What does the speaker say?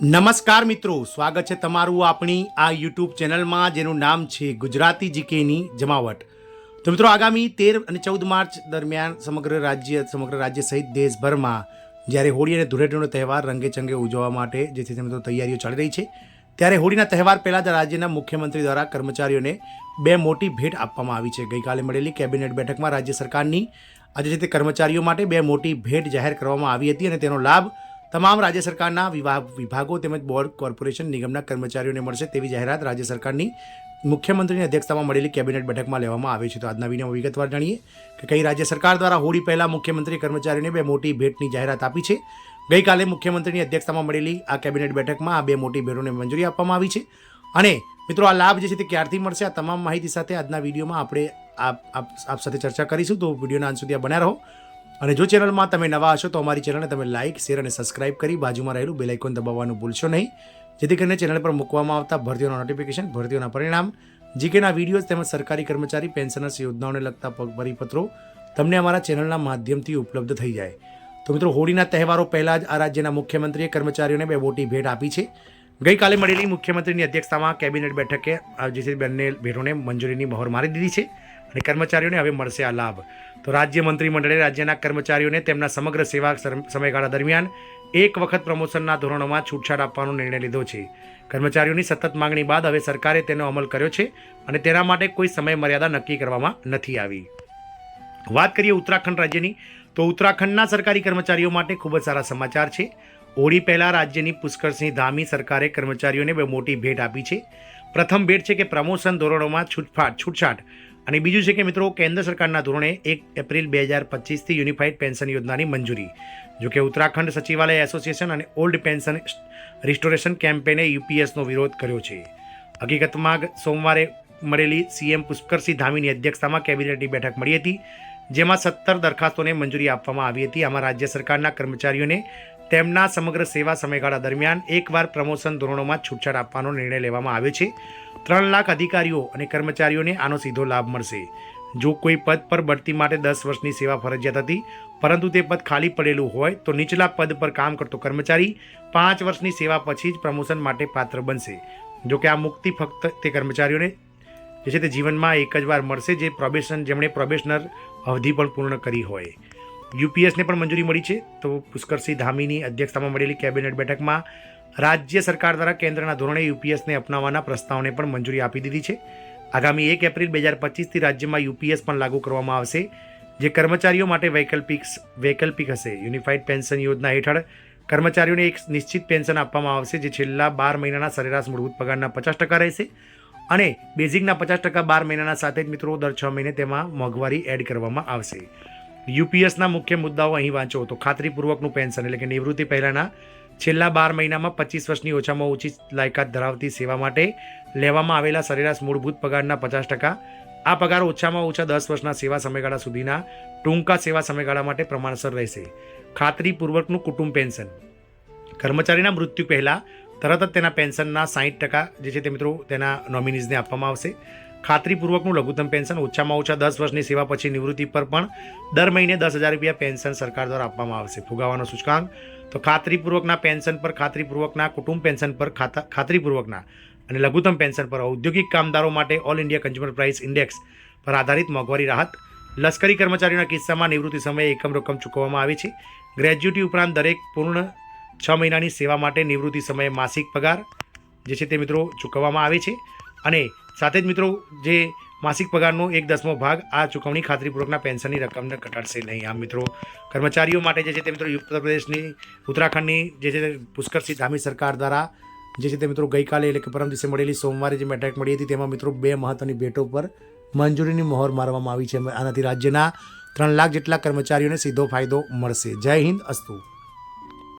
નમસ્કાર મિત્રો, સ્વાગત છે તમારું આપણી આ યુટ્યુબ ચેનલમાં જેનું નામ છે ગુજરાતી જીકેની જમાવટ. તો મિત્રો, આગામી 13 અને 14 માર્ચ દરમિયાન સમગ્ર રાજ્ય સહિત દેશભરમાં જ્યારે હોળી અને ધૂળેટીનો તહેવાર રંગેચંગે ઉજવવા માટે જે છે મિત્રો તૈયારીઓ ચાલી રહી છે, ત્યારે હોળીના તહેવાર પહેલાં જ રાજ્યના મુખ્યમંત્રી દ્વારા કર્મચારીઓને બે મોટી ભેટ આપવામાં આવી છે. ગઈકાલે મળેલી કેબિનેટ બેઠકમાં રાજ્ય સરકારની આજે તે કર્મચારીઓ માટે બે મોટી ભેટ જાહેર કરવામાં આવી હતી અને તેનો લાભ તમામ રાજ્ય સરકારના વિભાગો તેમજ બોર્ડ, કોર્પોરેશન, નિગમના કર્મચારીઓને મળશે તેવી જાહેરાત રાજ્ય સરકારની મુખ્યમંત્રીની અધ્યક્ષતામાં મળેલી કેબિનેટ બેઠકમાં લેવામાં આવી છે. તો આજના વિડીયોમાં વિગતવાર જાણીએ કે કઈ રાજ્ય સરકાર દ્વારા હોળી પહેલાં મુખ્યમંત્રી કર્મચારીઓને બે મોટી ભેટની જાહેરાત આપી છે. ગઈકાલે મુખ્યમંત્રીની અધ્યક્ષતામાં મળેલી આ કેબિનેટ બેઠકમાં આ બે મોટી ભેટોને મંજૂરી આપવામાં આવી છે. અને મિત્રો, આ લાભ જે છે તે ક્યારથી મળશે, આ તમામ માહિતી સાથે આજના વિડીયોમાં આપણે આપ સાથે ચર્ચા કરીશું. તો વિડીયોના અંત સુધી બન્યા રહો. અને જો ચેનલમાં તમે નવા હશો તો અમારી ચેનલને તમે લાઇક, શેર અને સબસ્ક્રાઇબ કરી બાજુમાં રહેલું બેલ આઇકોન દબાવવાનું ભૂલશો નહીં, જેથી કરીને ચેનલ પર મૂકવામાં આવતા ભરતીઓના નોટિફિકેશન, ભરતીઓના પરિણામ, જીકેના વિડીયોઝ તેમજ સરકારી કર્મચારી પેન્શનર્સ યોજનાઓને લગતા પરિપત્રો તમને અમારા ચેનલના માધ્યમથી ઉપલબ્ધ થઈ જાય. તો મિત્રો, હોળીના તહેવારો પહેલાં જ આ રાજ્યના મુખ્યમંત્રીએ કર્મચારીઓને બે મોટી ભેટ આપી છે. ગઈકાલે મળેલી મુખ્યમંત્રીની અધ્યક્ષતામાં કેબિનેટ બેઠકે જે છે બંને ભેટોને મંજૂરીની મહોર મારી દીધી છે અને કર્મચારીઓને હવે મળશે આ લાભ. તો રાજ્ય મંત્રીમંડળે રાજ્યના કર્મચારીઓને તેમના સમગ્ર સેવા સમયગાળા દરમિયાન એક વખત પ્રમોશનના ધોરણોમાં છૂટછાટ આપવાનો નિર્ણય લીધો છે. કર્મચારીઓની સતત માંગણી બાદ હવે સરકારે તેનો અમલ કર્યો છે અને તેના માટે કોઈ સમય મર્યાદા નક્કી કરવામાં નથી આવી. વાત કરીએ ઉત્તરાખંડ રાજ્યની, તો ઉત્તરાખંડના સરકારી કર્મચારીઓ માટે ખૂબ જ સારા સમાચાર છે. હોળી પહેલાં રાજ્યની પુષ્કરસિંહ ધામી સરકારે કર્મચારીઓને બે મોટી ભેટ આપી છે. પ્રથમ ભેટ છે કે પ્રમોશન ધોરણોમાં છૂટછાટ અને બીજું છે કે મિત્રો કેન્દ્ર સરકારના ધોરણે 1 એપ્રિલ 2025થી યુનિફાઈડ પેન્શન યોજનાની મંજૂરી. જોકે ઉત્તરાખંડ સચિવાલય એસોસિએશન અને ઓલ્ડ પેન્શન રિસ્ટોરેશન કેમ્પેને યુપીએસનો વિરોધ કર્યો છે. હકીકતમાં સોમવારે મળેલી સીએમ પુષ્કરસિંહ ધામીની અધ્યક્ષતામાં કેબિનેટની બેઠક મળી હતી, જેમાં 17 દરખાસ્તોને મંજૂરી આપવામાં આવી હતી. આમાં રાજ્ય સરકારના કર્મચારીઓને તેમના સમગ્ર સેવા સમયગાળા દરમિયાન એકવાર પ્રમોશન ધોરણોમાં છૂટછાટ આપવાનો નિર્ણય લેવામાં આવ્યો છે. 3 લાખ અધિકારીઓ અને કર્મચારીઓને આનો સીધો લાભ મળશે. જો કોઈ પદ પર બઢતી માટે 10 વર્ષની સેવા ફરજિયાત હતી, પરંતુ તે પદ ખાલી પડેલું હોય તો નીચલા પદ પર કામ કરતો કર્મચારી 5 વર્ષની સેવા પછી જ પ્રમોશન માટે પાત્ર બનશે. જોકે આ મુક્તિ ફક્ત તે કર્મચારીઓને જે છે તે જીવનમાં એક જ વાર મળશે જેમણે પ્રોબેશનર અવધિ પણ પૂર્ણ કરી હોય. યુપીએસને પણ મંજૂરી મળી છે. તો પુષ્કરસિંહ ધામીની અધ્યક્ષતામાં મળેલી કેબિનેટ બેઠકમાં રાજ્ય સરકાર દ્વારા કેન્દ્રના ધોરણે યુપીએસને અપનાવવાના પ્રસ્તાવને પણ મંજૂરી આપી દીધી છે. આગામી 1 એપ્રિલ 2025થી રાજ્યમાં યુપીએસ પણ લાગુ કરવામાં આવશે, જે કર્મચારીઓ માટે વૈકલ્પિક હશે. યુનિફાઈડ પેન્શન યોજના હેઠળ કર્મચારીઓને એક નિશ્ચિત પેન્શન આપવામાં આવશે, જે છેલ્લા 12 મહિનાના સરેરાશ મૂળભૂત પગારના 50% રહેશે અને બેઝિકના 50% 12 મહિનાના સાથે જ મિત્રો દર 6 મહિને તેમાં મોંઘવારી એડ કરવામાં આવશે. યુપીએસના મુખ્ય મુદ્દાઓ અહીં વાંચો તો ખાતરીપૂર્વકનું પેન્શન એટલે કે નિવૃત્તિ પહેલાંના છેલ્લા 12 મહિનામાં 25 વર્ષની ઓછામાં ઓછી લાયકાત ધરાવતી સેવા માટે લેવામાં આવેલા સરેરાશ મૂળભૂત પગારના 50%. આ પગાર ઓછામાં ઓછા 10 વર્ષના સેવા સમયગાળા સુધીના ટૂંકા સેવા સમયગાળા માટે પ્રમાણસર રહેશે. ખાતરીપૂર્વકનું કુટુંબ પેન્શન કર્મચારીના મૃત્યુ પહેલાં તરત જ તેના પેન્શનના 60% જે છે તે મિત્રો તેના નોમિનીઝને આપવામાં આવશે. ખાતરીપૂર્વકનું લઘુત્તમ પેન્શન ઓછામાં ઓછા 10 વર્ષની સેવા પછી નિવૃત્તિ પર પણ દર મહિને 10,000 રૂપિયા પેન્શન સરકાર દ્વારા આપવામાં આવશે. ફુગાવાનો સૂચકાંક તો ખાતરીપૂર્વકના પેન્શન પર, ખાતરીપૂર્વકના કુટુંબ પેન્શન પર, ખાતરીપૂર્વકના અને લઘુત્તમ પેન્શન પર ઔદ્યોગિક કામદારો માટે all India consumer price index પર આધારિત મોંઘવારી રાહત. લશ્કરી કર્મચારીઓના કિસ્સામાં નિવૃત્તિ સમયે એકમ રકમ ચૂકવવામાં આવે છે. ગ્રેજ્યુટી ઉપરાંત દરેક પૂર્ણ 6 મહિનાની સેવા માટે નિવૃત્તિ સમયે માસિક પગાર જે છે તે મિત્રો ચૂકવવામાં આવે છે અને સાથે જ મિત્રો જે માસિક પગારનો 1/10 ભાગ આ ચૂકવણી ખાતરીપૂર્વકના પેન્શનની રકમને ઘટાડશે નહીં. આમ મિત્રો, કર્મચારીઓ માટે જે છે તે મિત્રો ઉત્તરાખંડની જે છે પુષ્કરસિંહ ધામી સરકાર દ્વારા જે છે તે મિત્રો ગઈકાલે એટલે કે પરમ દિવસે મળેલી સોમવારે જે બેઠક મળી હતી, તેમાં મિત્રો બે મહત્વની ભેટો પર મંજૂરીની મહોર મારવામાં આવી છે. આનાથી રાજ્યના 3 લાખ જેટલા કર્મચારીઓને સીધો ફાયદો મળશે. જય હિન્દ, અસ્તુ.